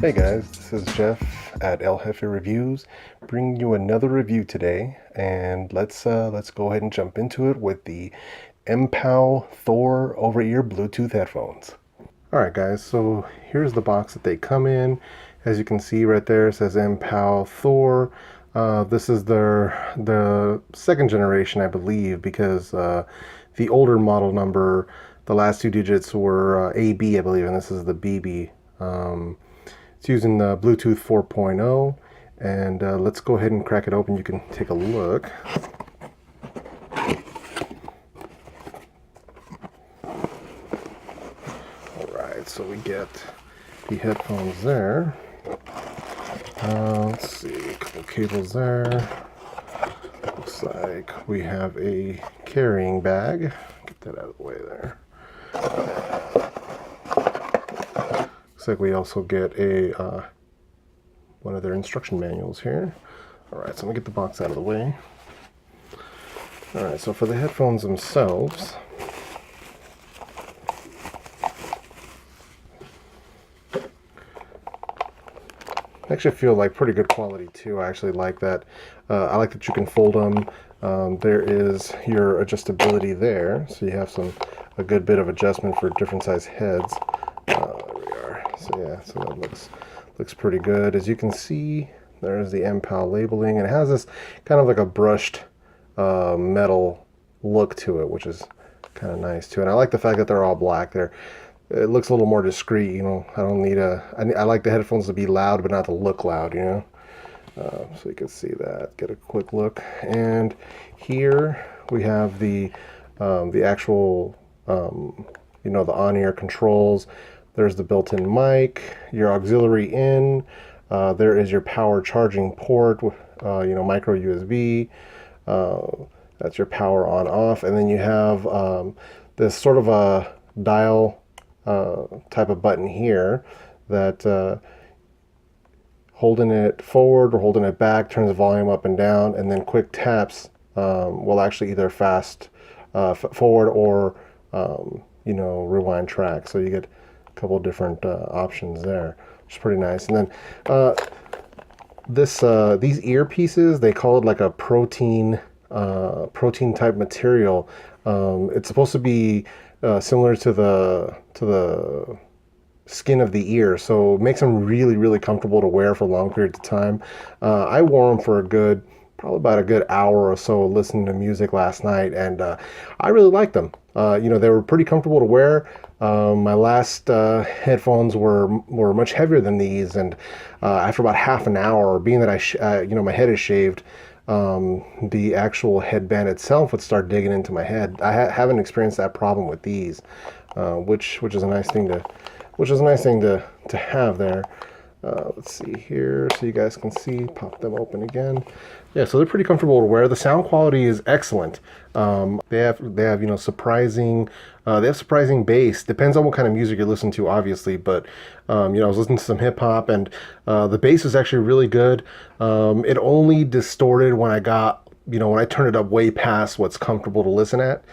Hey guys, this is Jeff at eljefereviews, bringing you another review today, and let's go ahead and jump into it with the MPOW Thor over-ear Bluetooth headphones. Alright guys, so here's the box that they come in. As you can see right there, it says MPOW Thor. This is the second generation, I believe, because the older model number, the last two digits were AB, I believe, and this is the BB. It's using the Bluetooth 4.0, and let's go ahead and crack it open. You can take a look. Alright, so we get the headphones there. Let's see, a couple cables there. Looks like we have a carrying bag. Get that out of the way there. Looks like we also get a one of their instruction manuals here. Alright, so I'm going to get the box out of the way. Alright, so for the headphones themselves, they actually feel like pretty good quality too. I actually like that. I like that you can fold them. There is your adjustability there, so you have a good bit of adjustment for different size heads. So yeah, so that looks pretty good. As you can see, there's the MPOW labeling, and it has this kind of like a brushed metal look to it, which is kind of nice too. And I like the fact that they're all black. It looks a little more discreet, you know. I like the headphones to be loud, but not to look loud, you know. So you can see that. Get a quick look. And here we have the actual, you know, the on-ear controls. There's the built-in mic, your auxiliary in, there is your power charging port, you know, micro USB, that's your power on off, and then you have this sort of a dial type of button here that holding it forward or holding it back turns the volume up and down, and then quick taps will actually either fast forward or you know, rewind track. So you get couple of different options there, which is pretty nice. And then these earpieces, they call it like a protein type material. It's supposed to be similar to the skin of the ear, so it makes them really comfortable to wear for long periods of time. I wore them for probably about a good hour or so listening to music last night, and I really liked them. You know, they were pretty comfortable to wear. My last headphones were much heavier than these, and after about half an hour, being that you know, my head is shaved, the actual headband itself would start digging into my head. I haven't experienced that problem with these, which is a nice thing to have there. Let's see here, so you guys can see. Pop them open again. Yeah, so they're pretty comfortable to wear. The sound quality is excellent. They have you know, surprising bass. Depends on what kind of music you listen to, obviously. But you know, I was listening to some hip hop, and the bass is actually really good. It only distorted when I turned it up way past what's comfortable to listen at.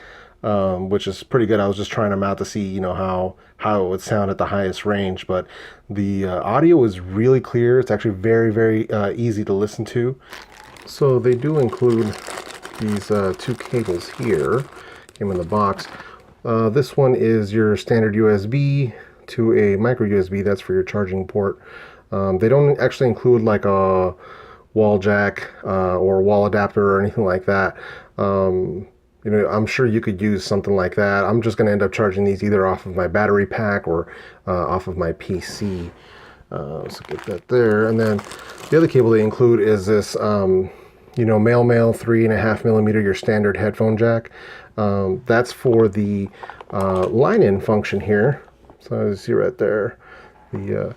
Which is pretty good. I was just trying them out to see, you know, how it would sound at the highest range, but the audio is really clear. It's actually very easy to listen to. So they do include these two cables here, came in the box. This one is your standard USB to a micro USB. That's for your charging port. They don't actually include like a wall jack or wall adapter or anything like that. You know, I'm sure you could use something like that. I'm just going to end up charging these either off of my battery pack or off of my PC. So get that there. And then the other cable they include is this, you know, male 3.5 millimeter, your standard headphone jack. That's for the line-in function here. So as you see right there, the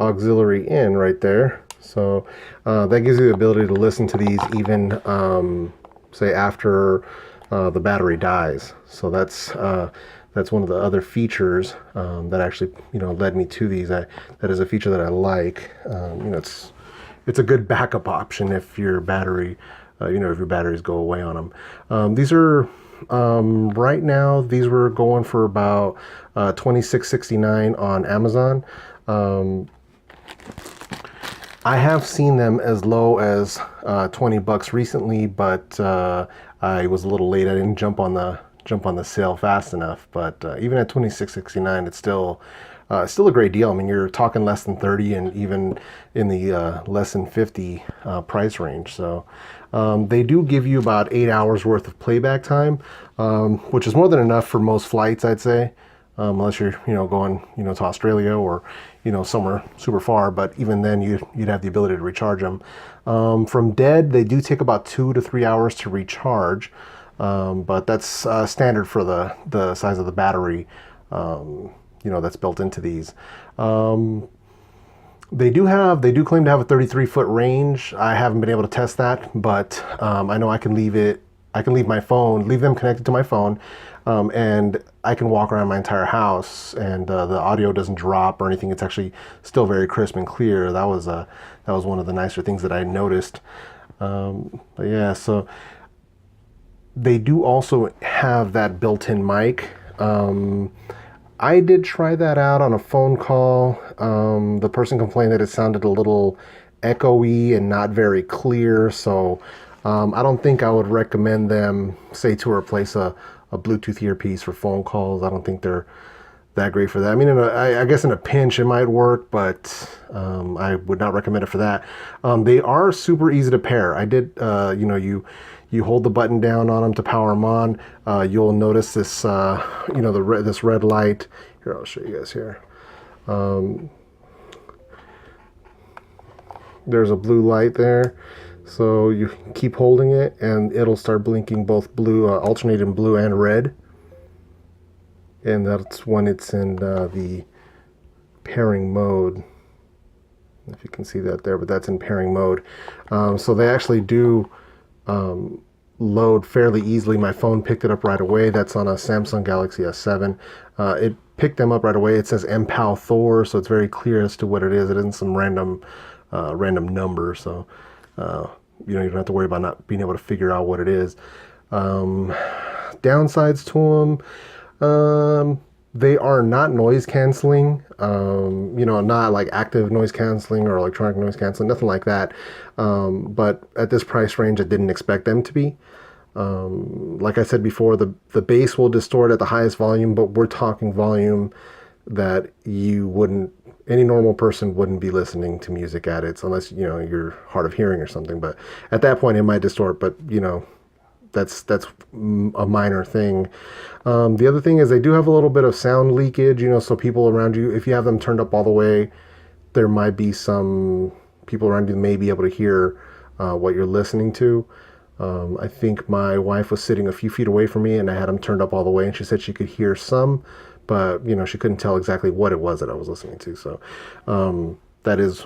auxiliary in right there. So that gives you the ability to listen to these even say after the battery dies. So that's one of the other features that actually, you know, led me to these. That is a feature that I like. You know, it's a good backup option if your battery, you know, if your batteries go away on them. These are Right now these were going for about $26.69 on Amazon. I have seen them as low as $20 recently, but I was a little late. I didn't jump on the sale fast enough. But even at $26.69, it's still a great deal. I mean, you're talking less than 30, and even in the less than 50 price range. So they do give you about 8 hours worth of playback time, which is more than enough for most flights, I'd say. Unless you're, going, to Australia or, somewhere super far. But even then, you'd have the ability to recharge them. From dead, they do take about 2 to 3 hours to recharge, but that's standard for the size of the battery, that's built into these. They do claim to have a 33-foot range. I haven't been able to test that, but I know I can leave them connected to my phone, and I can walk around my entire house, and the audio doesn't drop or anything. It's actually still very crisp and clear. That was one of the nicer things that I noticed. But yeah, so they do also have that built-in mic. I did try that out on a phone call. The person complained that it sounded a little echoey and not very clear. So I don't think I would recommend them, say, to replace a Bluetooth earpiece for phone calls. I don't think they're that great for that. I mean, I guess in a pinch it might work, but I would not recommend it for that. They are super easy to pair. I did, you hold the button down on them to power them on. You'll notice this, this red light. Here, I'll show you guys here. There's a blue light there. So you keep holding it and it'll start blinking both blue, alternating blue and red. And that's when it's in the pairing mode. If you can see that there, but that's in pairing mode. So they actually do load fairly easily. My phone picked it up right away. That's on a Samsung Galaxy S7. It picked them up right away. It says MPOW Thor, so it's very clear as to what it is. It isn't some random number. So you don't have to worry about not being able to figure out what it is. Downsides to them, they are not noise canceling, not like active noise canceling or electronic noise canceling, nothing like that. But at this price range, I didn't expect them to be. Like I said before, the bass will distort at the highest volume, but we're talking volume that any normal person wouldn't be listening to music at it, unless, you're hard of hearing or something. But at that point it might distort, but that's a minor thing. The other thing is they do have a little bit of sound leakage, so people around you, if you have them turned up all the way, there might be some people around you may be able to hear what you're listening to. I think my wife was sitting a few feet away from me and I had them turned up all the way, and she said she could hear some, but she couldn't tell exactly what it was that I was listening to. So that is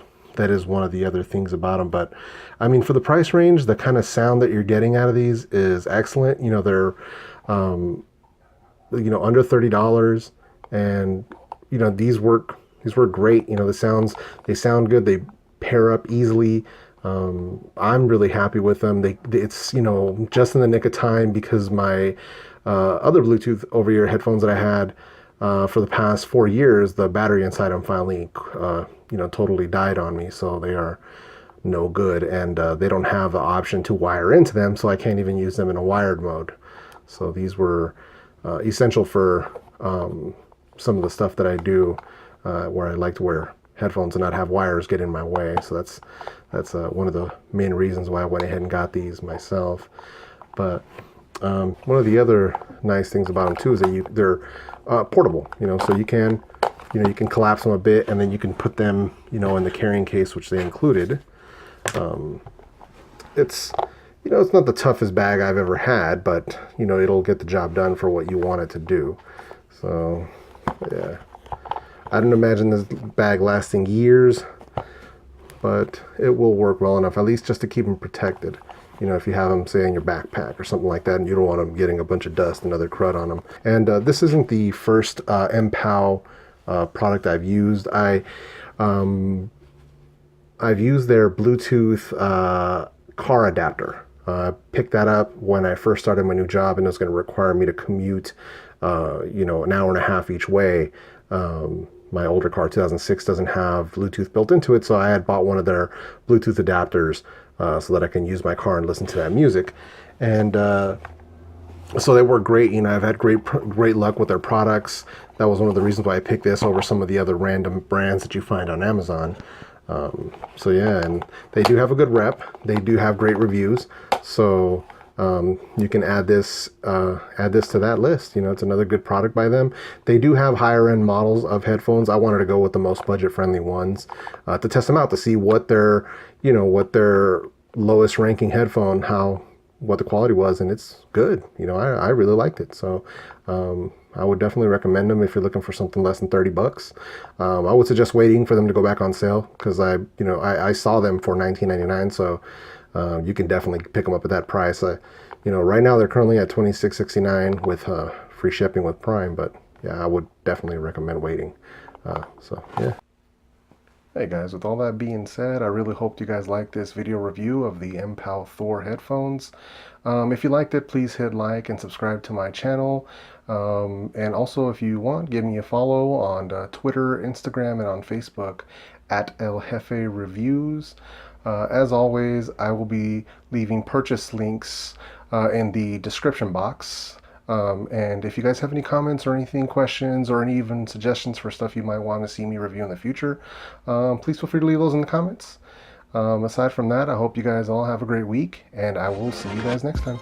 one of the other things about them. But I mean, for the price range, the kind of sound that you're getting out of these is excellent. They're under $30, and these work great. They sound good. They pair up easily. I'm really happy with them. It's just in the nick of time, because my other Bluetooth over-ear headphones that I had for the past 4 years, the battery inside them finally totally died on me, so they are no good, and they don't have the option to wire into them, so I can't even use them in a wired mode. So these were essential for some of the stuff that I do, where I like to wear headphones and not have wires get in my way. So that's one of the main reasons why I went ahead and got these myself. But one of the other nice things about them too is that they're portable. So you can collapse them a bit, and then you can put them in the carrying case, which they included. It's it's not the toughest bag I've ever had, but it'll get the job done for what you want it to do. So yeah, I don't imagine this bag lasting years, but it will work well enough, at least just to keep them protected. If you have them, say, in your backpack or something like that, and you don't want them getting a bunch of dust and other crud on them. And this isn't the first MPOW product I've used. I've used their Bluetooth car adapter. Picked that up when I first started my new job, and it was going to require me to commute, you know, an hour and a half each way. My older car, 2006, doesn't have Bluetooth built into it, so I had bought one of their Bluetooth adapters so that I can use my car and listen to that music. And so they work great. You know, I've had great luck with their products. That was one of the reasons why I picked this over some of the other random brands that you find on Amazon. So yeah, and they do have a good rep. They do have great reviews. So you can add this to that list. You know, it's another good product by them. They do have higher end models of headphones. I wanted to go with the most budget friendly ones to test them out, to see what their, you know, what their lowest ranking headphone, what the quality was, and it's good. You know, I really liked it. So I would definitely recommend them if you're looking for something less than 30 bucks. I would suggest waiting for them to go back on sale, because I saw them for $19.99. So you can definitely pick them up at that price. You know, right now they're currently at $26.69 with free shipping with Prime. But yeah, I would definitely recommend waiting. So yeah. Hey guys, with all that being said, I really hope you guys liked this video review of the MPOW Thor headphones. If you liked it, please hit like and subscribe to my channel. And also, if you want, give me a follow on Twitter, Instagram, and on Facebook at eljefereviews. As always, I will be leaving purchase links in the description box. And if you guys have any comments or anything, questions, or any even suggestions for stuff you might want to see me review in the future, please feel free to leave those in the comments. Aside from that, I hope you guys all have a great week, and I will see you guys next time.